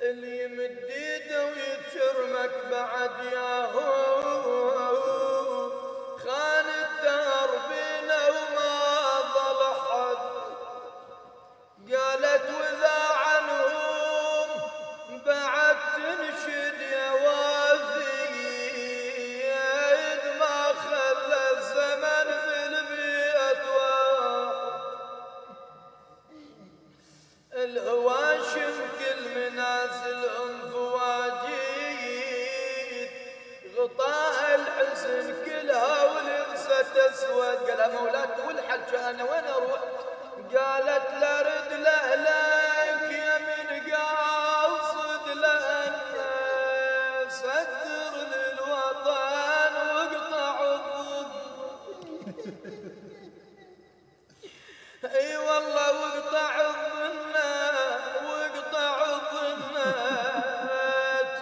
اللي يمد ايده ويترمك بعد ياهو خان الدار بينا وما ظل حد. قالت وذا عنهم بعد تنشد يا وافيد ما خلى الزمن في البيت واحد. الهواشم كل منازلهم فواجيد غطاها الحزن كلها ولبست اسود. قالها مولاتي والحج انا وين اروح؟ قالت لا رد لاهلك يا من قاصد لان ستر للوطن واقطع الظلم. اي والله واقطع الظلم واقطع الظلم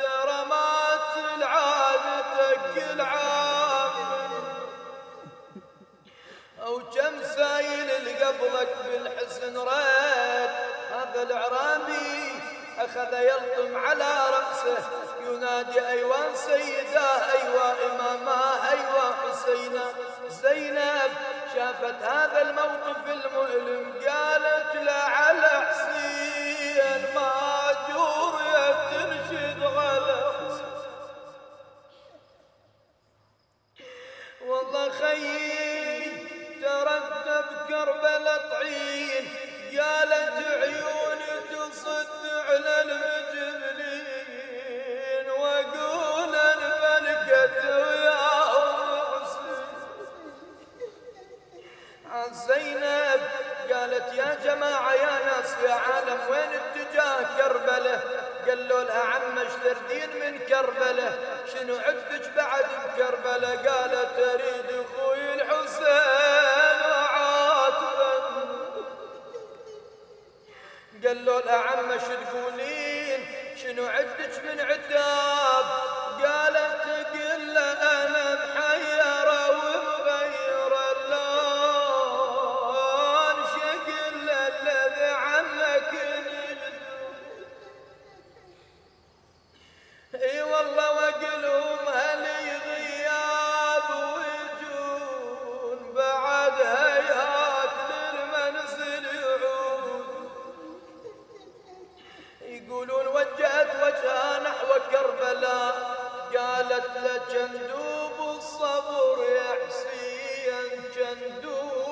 ترى ما تلعادتك كل عام او كم سايل اللي قبلك بالحسن راد. هذا العرابي اخذ يلطم على راسه ينادي ايوان سيداه ايوا اماماه ايوا حسينه. زينب شافت هذا الموقف المؤلم قالت لعل حسين ماجور يا ترشد غلا. والله خيي ترتب كربلة طعين. قالت عيوني تصد على المجبلين واقول انفلكت وياهم عن زينب. قالت يا جماعة يا ناس يا عالم وين اتجاه كربلة؟ قالوا لها عمش تردين من كربلة شنو عدك بعد بكربلة؟ قالت اريد اخوي الحسين وعاتبا. قالوا لها عمش تقولين شنو عدك من عتاب؟ قالت قل انا محيرة ومغيرة اللون شقل الذي عنك نجد. اي والله واقلهم هلي غياب ويجون بعد هيهات للمنزل يعود. يقولون وجهت وجهها نحو كربلاء. قالت له جندوب الصبر يا حسين جندوب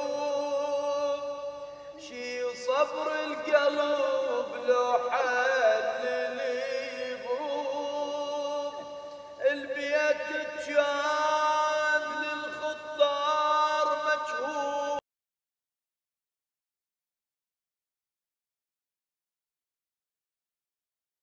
شي صبر القلب لو حل البيت